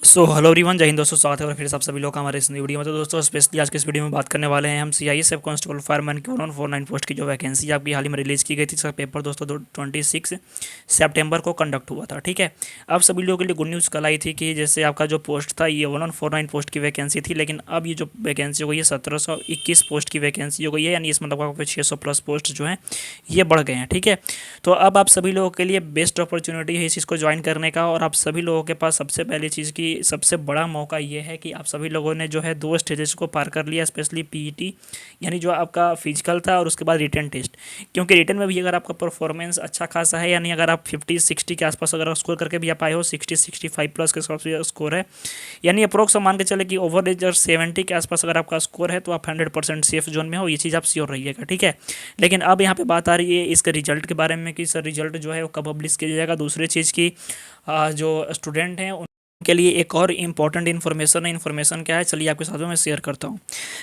Hello everyone, जय हिंद दोस्तों। स्वागत है और फिर से आप सभी लोग का हमारे इस नई वीडियो में। तो दोस्तों स्पेशली आज के इस वीडियो में बात करने वाले हैं हम सीआईएसएफ कांस्टेबल फायरमैन की 1149 पोस्ट की जो वैकेंसी आपकी हाल ही में रिलीज़ की गई थी। इसका पेपर दोस्तों 26 सितंबर को कंडक्ट हुआ था। ठीक है, अब सभी लोगों के लिए गुड न्यूज़ कल आई थी कि जैसे आपका जो पोस्ट था ये 1149 पोस्ट की वैकेंसी थी, लेकिन अब ये जो वैकेंसी हो गई है 1721 पोस्ट की वैकेंसी हो गई है। यानी इसमें लगभग 600 प्लस पोस्ट जो हैं ये बढ़ गए हैं। ठीक है, तो अब आप सभी लोगों के लिए बेस्ट अपॉर्चुनिटी है इस चीज़ को ज्वाइन करने का। और आप सभी लोगों के पास सबसे पहली चीज़ की सबसे बड़ा मौका ये है कि आप सभी लोगों ने जो है 2 स्टेजेस को पार कर लिया, स्पेशली पीईटी यानी जो आपका फिजिकल था और उसके बाद रिटन टेस्ट। क्योंकि रिटन में भी अगर आपका परफॉर्मेंस अच्छा खासा है, यानी अगर आप 50-60 के आसपास अगर स्कोर करके भी आप आए हो, 60-65 प्लस के स्कोर है, यानी अप्रोक्स मान के चले कि ओवरेज और 70 के आसपास अगर आपका स्कोर है तो आप 100% सेफ जोन में हो। ये चीज़ आप श्योर रहिएगा। ठीक है, लेकिन अब यहाँ पे बात आ रही है इसके रिजल्ट के बारे में कि सर रिजल्ट जो है वो कब पब्लिश किया जाएगा। दूसरी चीज़ की जो स्टूडेंट हैं उनके लिए एक और इम्पॉर्टेंट इन्फॉर्मेशन है। इन्फॉर्मेशन क्या है, चलिए आपके साथ में मैं शेयर करता हूँ।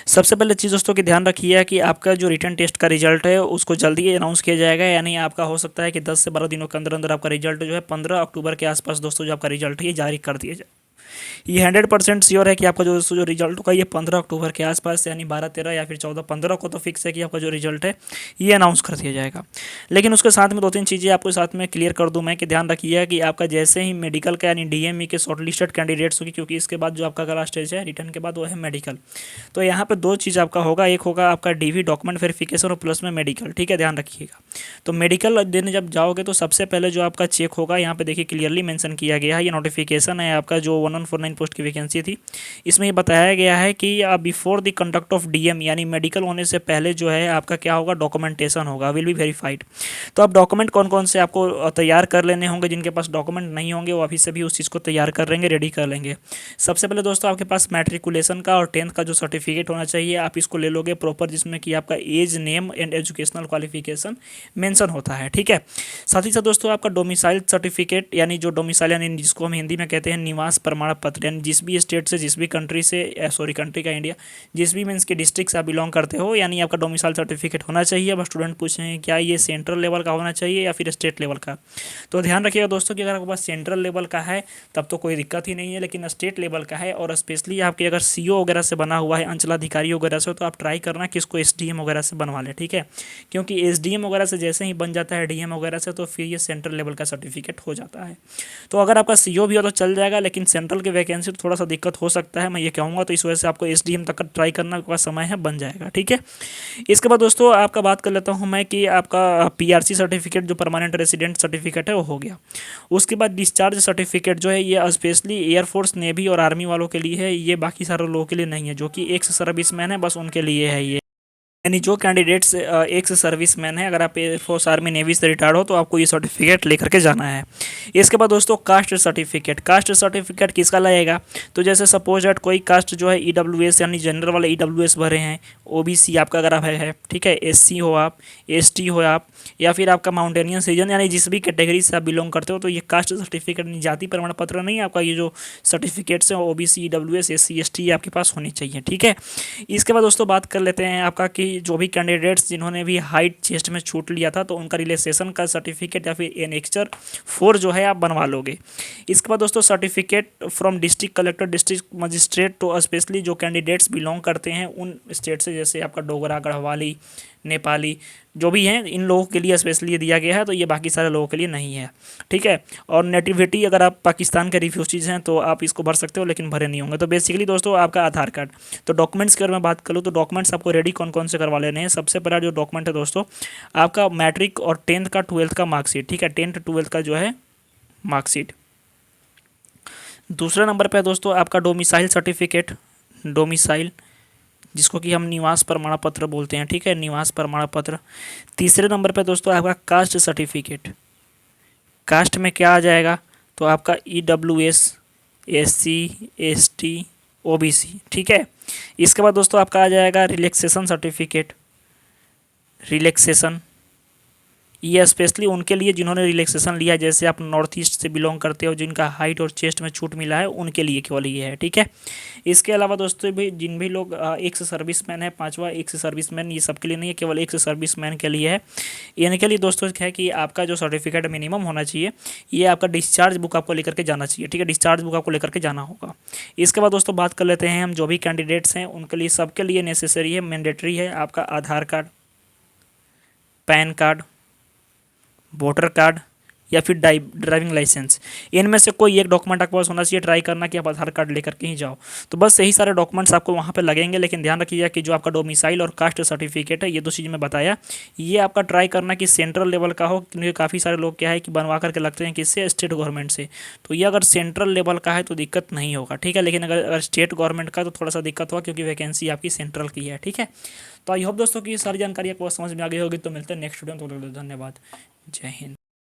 सबसे पहले चीज़ दोस्तों की ध्यान रखिए कि आपका जो रिटन टेस्ट का रिजल्ट है उसको जल्दी ही अनाउंस किया जाएगा। यानी आपका हो सकता है कि 10 से 12 दिनों के अंदर अंदर आपका रिजल्ट जो है 15 अक्टूबर के आसपास दोस्तों जो आपका रिजल्ट है ये जारी कर दिया जाए। ये 100% श्योर है कि आपका जो रिजल्ट होगा ये 15 अक्टूबर के आसपास, यानी 12-13 या फिर 14-15 को तो फिक्स है कि आपका जो रिजल्ट है ये अनाउंस कर दिया जाएगा। लेकिन उसके साथ में 2-3 चीज़ें आपको साथ में क्लियर कर दूं मैं कि ध्यान रखिए कि आपका जैसे ही मेडिकल का यानी डीएमई के शॉर्ट लिस्टेड कैंडिडेट्स होगी, क्योंकि इसके बाद जो आपका अगला स्टेज है रिटर्न के बाद वो है मेडिकल। तो यहाँ पर 2 चीज़ आपका होगा, एक होगा आपका डीवी डॉक्यूमेंट वेरिफिकेशन और प्लस में मेडिकल। ठीक है, ध्यान रखिएगा। तो मेडिकल देने जब जाओगे तो सबसे पहले जो आपका चेक होगा, यहाँ पे देखिए क्लियरली मेंशन किया गया है, ये नोटिफिकेशन है आपका जो 1149 पोस्ट की वैकेंसी थी। इसमें ये बताया गया है कि before the conduct of DM यानी मेडिकल होने से पहले जो है आपका क्या होगा, डॉक्यूमेंटेशन होगा, विल बी वेरीफाइड। तो अब डॉक्यूमेंट कौन कौन से आपको तैयार कर लेने होंगे। जिनके पास डॉक्यूमेंट नहीं होंगे वो अभी से भी उस चीज़ को तैयार कर लेंगे, रेडी कर लेंगे। सबसे पहले दोस्तों आपके पास मैट्रिकुलेशन का और 10th का जो सर्टिफिकेट होना चाहिए आप इसको ले लोगे प्रॉपर, जिसमें कि आपका age, name and educational qualification mention होता है। ठीक है, साथ ही साथ दोस्तों आपका डोमिसाइल सर्टिफिकेट यानी जो डोमिसाइल यानी जिसको हम हिंदी में कहते हैं निवास प्रमाण पत्र, यानी जिस भी स्टेट से, जिस भी कंट्री से, सॉरी कंट्री का इंडिया, जिस भी मीन्स के डिस्ट्रिक्ट से आप बिलोंग करते हो, यानी आपका डोमिसाइल सर्टिफिकेट होना चाहिए। अब स्टूडेंट पूछ रहे हैं क्या ये सेंट्रल लेवल का होना चाहिए या फिर स्टेट लेवल का। तो ध्यान रखिएगा दोस्तों कि अगर आपके पास सेंट्रल लेवल का है तब तो कोई दिक्कत ही नहीं है, लेकिन स्टेट लेवल का है और स्पेशली आपके अगर सीओ वगैरह से बना हुआ है, अंचलाधिकारी वगैरह से, तो आप ट्राई करना कि इसको एसडीएम वगैरह से बनवा लें। ठीक है, क्योंकि एसडीएम वगैरह से जैसे ही बन जाता है डीएम वगैरह से तो फिर ये सेंट्रल लेवल का सर्टिफिकेट हो जाता है। तो अगर आपका सीओ भी हो तो चल जाएगा, लेकिन सेंट्रल की वैकेंसी तो थोड़ा सा दिक्कत हो सकता है, मैं ये कहूँगा। तो इस वजह से आपको एसडीएम तक का ट्राई करना का समय है, बन जाएगा। ठीक है, इसके बाद दोस्तों आपका बात कर लेता हूँ मैं कि आपका पीआरसी सर्टिफिकेट जो परमानेंट रेसिडेंट सर्टिफिकेट है वो हो गया। उसके बाद डिस्चार्ज सर्टिफिकेट जो है ये स्पेशली एयरफोर्स, नेवी और आर्मी वालों के लिए है, ये बाकी सारे लोगों के लिए नहीं है। जो कि एक्स सर्विसमैन है बस उनके लिए है ये, यानी जो कैंडिडेट्स एक्स सर्विसमैन है, अगर आप एयरफोर्स, आर्मी, नेवी से रिटायर्ड हो तो आपको ये सर्टिफिकेट लेकर के जाना है। इसके बाद दोस्तों कास्ट सर्टिफिकेट। कास्ट सर्टिफिकेट किसका लगेगा, तो जैसे सपोज दैट कोई कास्ट जो है ईडब्ल्यूएस यानी जनरल वाले ईडब्ल्यूएस भरे हैं, ओबीसी आपका अगर आप है, ठीक है, एससी हो आप, एसटी हो आप, या फिर आपका माउंटेनियन रीजन, यानी जिस भी कैटेगरी से आप बिलोंग करते हो, तो ये कास्ट सर्टिफिकेट जाति प्रमाण पत्र नहीं, आपका ये जो सर्टिफिकेट्स हैं ओबीसी, ईडब्ल्यूएस, एससी, एसटी आपके पास होनी चाहिए। ठीक है, इसके बाद दोस्तों बात कर लेते हैं आपका कि जो भी कैंडिडेट्स जिन्होंने भी हाइट चेस्ट में छूट लिया था तो उनका रिलैक्सेशन का सर्टिफिकेट या फिर एनेक्चर 4 जो है आप बनवा लोगे। इसके बाद दोस्तों certificate from district collector, district magistrate, तो स्पेशली जो कैंडिडेट्स बिलोंग करते हैं उन स्टेट से, जैसे आपका डोगरा, गढ़वाली, नेपाली जो भी हैं, इन लोगों के लिए स्पेशली दिया गया है, तो ये बाकी सारे लोगों के लिए नहीं है। ठीक है, और नेटिविटी अगर आप पाकिस्तान के रिफ्यूजीज हैं तो आप इसको भर सकते हो, लेकिन भरे नहीं होंगे। तो बेसिकली दोस्तों आपका आधार कार्ड। तो डॉक्यूमेंट्स की अगर मैं बात करूँ तो डॉक्यूमेंट्स आपको रेडी कौन कौन से करवा लेने हैं। सबसे पहला जो डॉक्यूमेंट है दोस्तों आपका मैट्रिक और 10th का 12th का मार्कशीट। ठीक है, 10th 12th का जो है मार्कशीट। दूसरे नंबर पर दोस्तों आपका डोमिसाइल सर्टिफिकेट, डोमिसाइल जिसको कि हम निवास प्रमाण पत्र बोलते हैं। ठीक है, निवास प्रमाण पत्र। तीसरे नंबर पे दोस्तों आपका कास्ट सर्टिफिकेट। कास्ट में क्या आ जाएगा, तो आपका ईडब्ल्यूएस, एससी, एसटी, ओबीसी। ठीक है, इसके बाद दोस्तों आपका आ जाएगा रिलैक्सेशन सर्टिफिकेट, रिलैक्सेशन, ये स्पेशली उनके लिए जिन्होंने रिलैक्सेशन लिया है, जैसे आप नॉर्थ ईस्ट से बिलोंग करते हो, जिनका हाइट और चेस्ट में छूट मिला है, उनके लिए केवल ये है, ठीक है। इसके अलावा दोस्तों भी जिन भी लोग एक्स सर्विसमैन है, पांचवा एक्स सर्विसमैन, ये सबके लिए नहीं है, केवल एक्स सर्विसमैन के लिए है। इनके लिए दोस्तों क्या है कि आपका जो सर्टिफिकेट मिनिमम होना चाहिए, ये आपका डिस्चार्ज बुक आपको लेकर के जाना चाहिए, ठीक है। डिस्चार्ज बुक आपको लेकर के जाना होगा। इसके बाद दोस्तों बात कर लेते हैं हम जो भी कैंडिडेट्स हैं उनके लिए, सबके लिए नेसेसरी है, मैंडेटरी है आपका Aadhaar card, pan card, voter card या फिर ड्राइविंग लाइसेंस। इनमें से कोई एक डॉक्यूमेंट आपके पास होना चाहिए। ट्राई करना कि आप आधार कार्ड लेकर के ही जाओ। तो बस यही सारे डॉक्यूमेंट्स आपको वहाँ पे लगेंगे, लेकिन ध्यान रखिएगा कि जो आपका डोमिसाइल और कास्ट सर्टिफिकेट है, ये दो चीज़ मैं बताया, ये आपका ट्राई करना कि सेंट्रल लेवल का हो, क्योंकि काफ़ी सारे लोग क्या है कि बनवा करके लगते हैं किससे, स्टेट गवर्नमेंट से। तो ये अगर सेंट्रल लेवल का है तो दिक्कत नहीं होगा, ठीक है। लेकिन अगर स्टेट गवर्नमेंट का तो थोड़ा सा दिक्कत होगा, क्योंकि वैकेंसी आपकी सेंट्रल की है, ठीक है। तो आई होप दोस्तों की सारी जानकारी आपको समझ में आ गई होगी। तो मिलते हैं नेक्स्ट वीडियो में, तो धन्यवाद, जय हिंद।